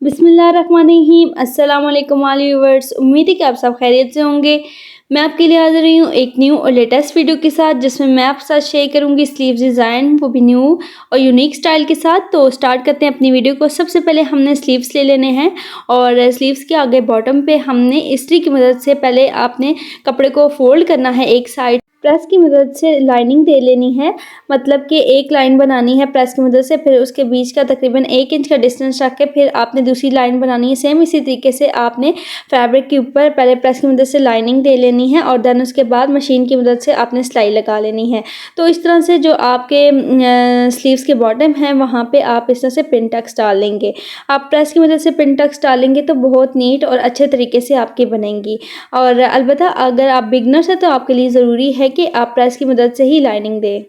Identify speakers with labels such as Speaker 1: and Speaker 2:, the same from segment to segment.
Speaker 1: बिस्मिल्लाहिर्रहमानिर्रहीम। अस्सलाम वालेकुम व्यूअर्स, उम्मीद है कि आप सब खैरियत से होंगे। मैं आपके लिए हाज़िर हुई हूँ एक न्यू और लेटेस्ट वीडियो के साथ, जिसमें मैं आपके साथ शेयर करूँगी स्लीव्स डिज़ाइन, वो भी न्यू और यूनिक स्टाइल के साथ। तो स्टार्ट करते हैं अपनी वीडियो को। सबसे पहले हमने स्लीव्स ले लेने हैं और स्लीव्स के आगे बॉटम पे हमने इस्त्री की मदद से पहले आपने कपड़े को फोल्ड करना है। एक साइड प्रेस की मदद से लाइनिंग दे लेनी है, मतलब कि एक लाइन बनानी है प्रेस की मदद से। फिर उसके बीच का तकरीबन 1 इंच का डिस्टेंस रख के फिर आपने दूसरी लाइन बनानी है। सेम इसी तरीके से आपने फैब्रिक के ऊपर पहले प्रेस की मदद से लाइनिंग दे लेनी है और देन उसके बाद मशीन की मदद से आपने सिलाई लगा लेनी है। तो इस तरह से जो आपके स्लीव्स के बॉटम हैं वहाँ पे आप इस तरह से पिन टक्स डाल लेंगे। आप प्रेस की मदद से पिन टक्स डालेंगे तो बहुत नीट और अच्छे तरीके से आपकी बनेंगी। और अलबत्ता अगर आप बिगनर्स हैं तो आपके लिए ज़रूरी है कि आप प्रेस की मदद से ही लाइनिंग दें।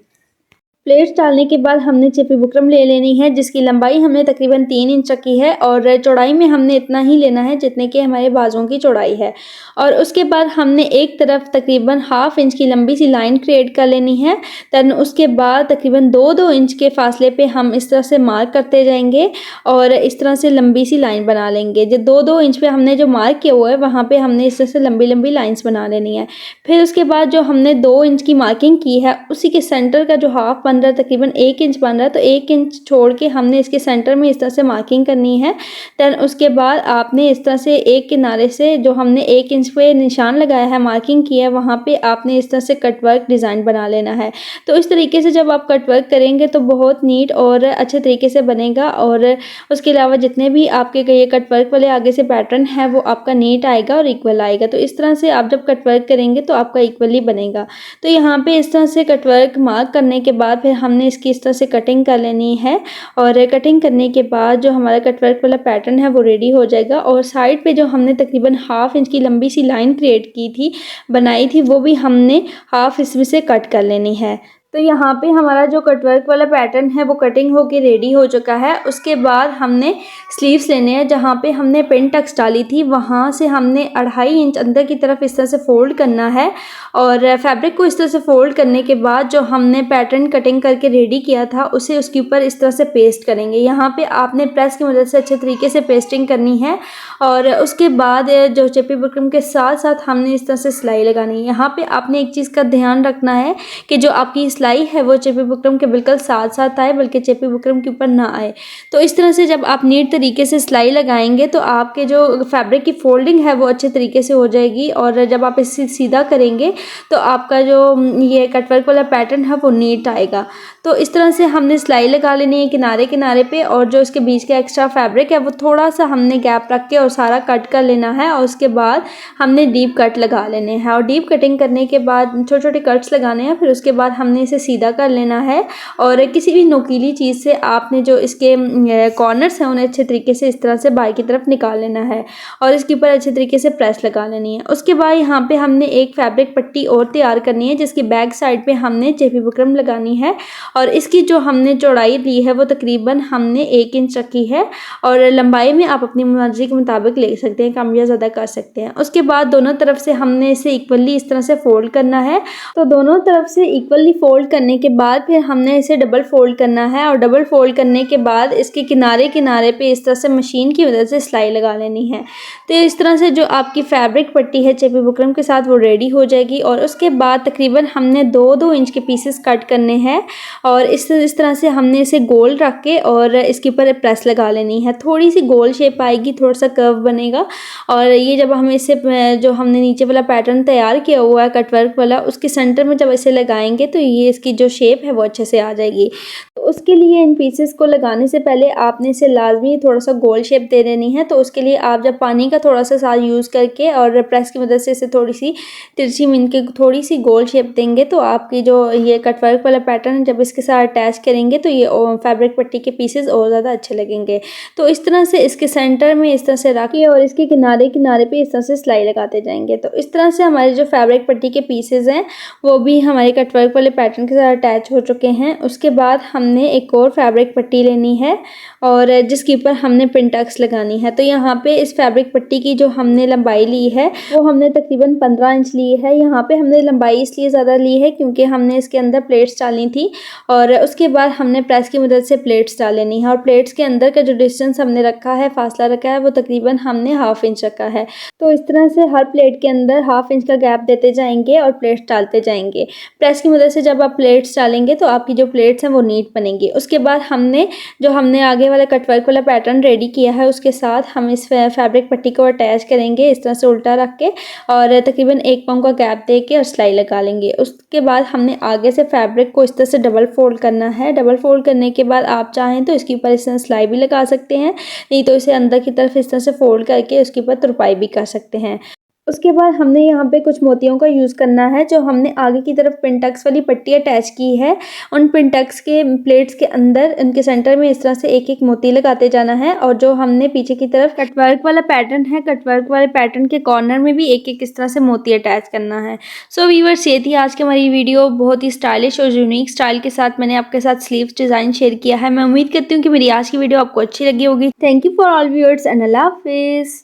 Speaker 1: प्लेट्स डालने के बाद हमने चिपी बुकरम ले लेनी है, जिसकी लंबाई हमने तकरीबन 3 इंच रखी है और चौड़ाई में हमने इतना ही लेना है जितने कि हमारे बाजुओं की चौड़ाई है। और उसके बाद हमने एक तरफ तकरीबन 1/2 इंच की लंबी सी लाइन क्रिएट कर लेनी है। दैन उसके बाद तकरीबन 2-2 इंच के फासले पे हम इस तरह से मार्क करते जाएंगे और इस तरह से लंबी सी लाइन बना लेंगे। जो 2-2 इंच पे हमने जो मार्क किया हुआ है वहाँ पे हमने इस तरह से लंबी लंबी लाइन्स बना लेनी है। फिर उसके बाद जो हमने 2 इंच की मार्किंग की है उसी के सेंटर का जो हाफ बन रहा है तकरीबन 1 इंच बन रहा है, तो 1 इंच छोड़ के हमने इसके सेंटर में इस तरह से मार्किंग करनी है। दैन उसके बाद आपने इस तरह से एक किनारे से जो हमने 1 इंच पे निशान लगाया है, मार्किंग की है, वहाँ पे आपने इस तरह से कटवर्क डिज़ाइन बना लेना है। तो इस तरीके से जब आप कटवर्क करेंगे तो बहुत नीट और अच्छे तरीके से बनेगा। और उसके अलावा जितने भी आपके ये कटवर्क वाले आगे से पैटर्न है वो आपका नीट आएगा और इक्वल आएगा। तो इस तरह से आप जब कटवर्क करेंगे तो आपका इक्वली बनेगा। तो यहाँ पे इस तरह से कटवर्क मार्क करने के बाद फिर हमने इसकी इस तरह से कटिंग कर लेनी है और कटिंग करने के बाद जो हमारा कटवर्क वाला पैटर्न है वो रेडी हो जाएगा। और साइड पे जो हमने तकरीबन 1/2 इंच की लंबी सी लाइन क्रिएट की थी, बनाई थी, वो भी हमने 1/2 इसमें से कट कर लेनी है। तो यहाँ पे हमारा जो कटवर्क वाला पैटर्न है वो कटिंग होके रेडी हो चुका है। उसके बाद हमने स्लीव्स लेने हैं। जहाँ पे हमने पिन टक्स डाली थी वहाँ से हमने 2.5 इंच अंदर की तरफ इस तरह से फोल्ड करना है और फैब्रिक को इस तरह से फोल्ड करने के बाद जो हमने पैटर्न कटिंग करके रेडी किया था उसे उसके ऊपर इस तरह से पेस्ट करेंगे। यहाँ पे आपने प्रेस की मदद से अच्छे तरीके से पेस्टिंग करनी है और उसके बाद जो चिपी बुकरम के साथ साथ हमने इस तरह से सिलाई लगानी है। यहाँ पे आपने एक चीज़ का ध्यान रखना है कि जो आपकी सिलाई है वो चिपी बुकरम के बिल्कुल साथ साथ आए, बल्कि चिपी बुकरम के ऊपर ना आए। तो इस तरह से जब आप नीट तरीके से सिलाई लगाएंगे तो आपके जो फैब्रिक की फोल्डिंग है वो अच्छे तरीके से हो जाएगी और जब आप इसे सीधा करेंगे तो आपका जो ये कटवर्क वाला पैटर्न है वो नीट आएगा। तो इस तरह से हमने सिलाई लगा लेनी है किनारे किनारे पे और जो इसके बीच का एक्स्ट्रा फैब्रिक है वो थोड़ा सा हमने गैप रख के और सारा कट कर लेना है। और उसके बाद हमने डीप कट लगा लेने हैं और डीप कटिंग करने के बाद छोटे छोटे कट्स लगाने हैं। फिर उसके बाद हमने इसे सीधा कर लेना है और किसी भी नोकीली चीज़ से आपने जो इसके कॉर्नर्स हैं उन्हें अच्छे तरीके से इस तरह से बाहर की तरफ निकाल लेना है और इसके ऊपर अच्छे तरीके से प्रेस लगा लेनी है। उसके बाद यहाँ पे हमने एक फैब्रिक पट्टी और तैयार करनी है, जिसकी बैक साइड पे हमने चिपी बुकरम लगानी है और इसकी जो हमने चौड़ाई ली है वो तकरीबन हमने 1 इंच रखी है और लंबाई में आप अपनी मर्जी के मुताबिक ले सकते हैं, कम या ज़्यादा कर सकते हैं। उसके बाद दोनों तरफ से हमने इसे इक्वली इस तरह से फोल्ड करना है। तो दोनों तरफ से इक्वली फोल्ड करने के बाद फिर हमने इसे डबल फोल्ड करना है और डबल फोल्ड करने के बाद इसके किनारे किनारे पे इस तरह से मशीन की मदद से सिलाई लगा लेनी है। तो इस तरह से जो आपकी फैब्रिक पट्टी है चिपी बुकरम के साथ वो रेडी हो जाएगी। और उसके बाद तकरीबन हमने 2-2 इंच के पीसेस कट करने हैं और इस तरह से हमने इसे गोल रख के और इसके ऊपर प्रेस लगा लेनी है। थोड़ी सी गोल शेप आएगी, थोड़ा सा कर्व बनेगा और ये जब हम इसे जो हमने नीचे वाला पैटर्न तैयार किया हुआ है कटवर्क वाला, उसके सेंटर में जब इसे लगाएंगे तो ये इसकी जो शेप है वो अच्छे से आ जाएगी। तो उसके लिए इन पीसेस को लगाने से पहले आपने इसे लाजमी थोड़ा सा गोल शेप दे देनी है। तो उसके लिए आप जब पानी का थोड़ा सा साथ यूज़ करके और प्रेस की मदद से इसे थोड़ी सी तिरछी मिन के थोड़ी सी गोल शेप देंगे तो आपकी जो ये कटवर्क वाला पैटर्न जब इसके साथ अटैच करेंगे तो ये फैब्रिक पट्टी के पीसेस और ज़्यादा अच्छे लगेंगे। तो इस तरह से इसके सेंटर में इस तरह से रखिए और इसके किनारे किनारे पे इस तरह से सिलाई लगाते जाएंगे। तो इस तरह से हमारे जो फैब्रिक पट्टी के पीसेस हैं वो भी हमारे कटवर्क वाले पैटर्न पैटर्न के साथ अटैच हो चुके हैं। उसके बाद हमने एक और फैब्रिक पट्टी लेनी है और जिसके ऊपर हमने पिनटक्स लगानी है। तो यहाँ पे इस फैब्रिक पट्टी की जो हमने लंबाई ली है वो हमने तकरीबन 15 इंच ली है। यहाँ पे हमने लंबाई इसलिए ज़्यादा ली है क्योंकि हमने इसके अंदर प्लेट्स डालनी थी और उसके बाद हमने प्रेस की मदद से प्लेट्स डाल लेनी है। और प्लेट्स के अंदर का जो डिस्टेंस हमने रखा है, फासला रखा है, वो तकरीबन हमने हाफ इंच रखा है। तो इस तरह से हर प्लेट के अंदर हाफ इंच का गैप देते जाएंगे और प्लेट्स डालते जाएंगे। प्रेस की मदद से जब आप प्लेट्स डालेंगे तो आपकी जो प्लेट्स हैं वो नीट बनेंगी। उसके बाद हमने आगे वाला कटवर्क वाला पैटर्न रेडी किया है, उसके साथ हम इस फैब्रिक पट्टी को अटैच करेंगे इस तरह से उल्टा रख के और तकरीबन 1 पाँव का गैप दे के और सिलाई लगा लेंगे। उसके बाद हमने आगे से फैब्रिक को इस तरह से डबल फोल्ड करना है। डबल फोल्ड करने के बाद आप चाहें तो इसके ऊपर इस तरह सिलाई भी लगा सकते हैं, नहीं तो इसे अंदर की तरफ इस तरह से फोल्ड करके उसके ऊपर तुरपाई भी कर सकते हैं। उसके बाद हमने यहाँ पे कुछ मोतियों का यूज़ करना है। जो हमने आगे की तरफ पिनटक्स वाली पट्टी अटैच की है, उन पिनटक्स के प्लेट्स के अंदर उनके सेंटर में इस तरह से एक एक मोती लगाते जाना है। और जो हमने पीछे की तरफ कटवर्क वाला पैटर्न है, कटवर्क वाले पैटर्न के कॉर्नर में भी एक एक इस तरह से मोती अटैच करना है। सो व्यूअर्स, ये थी आज की हमारी वीडियो। बहुत ही स्टाइलिश और यूनिक स्टाइल के साथ मैंने आपके साथ स्लीव्स डिज़ाइन शेयर किया है। मैं उम्मीद करती हूँ कि मेरी आज की वीडियो आपको अच्छी लगी होगी। Thank you for all viewers and अल्लाह हाफिज़।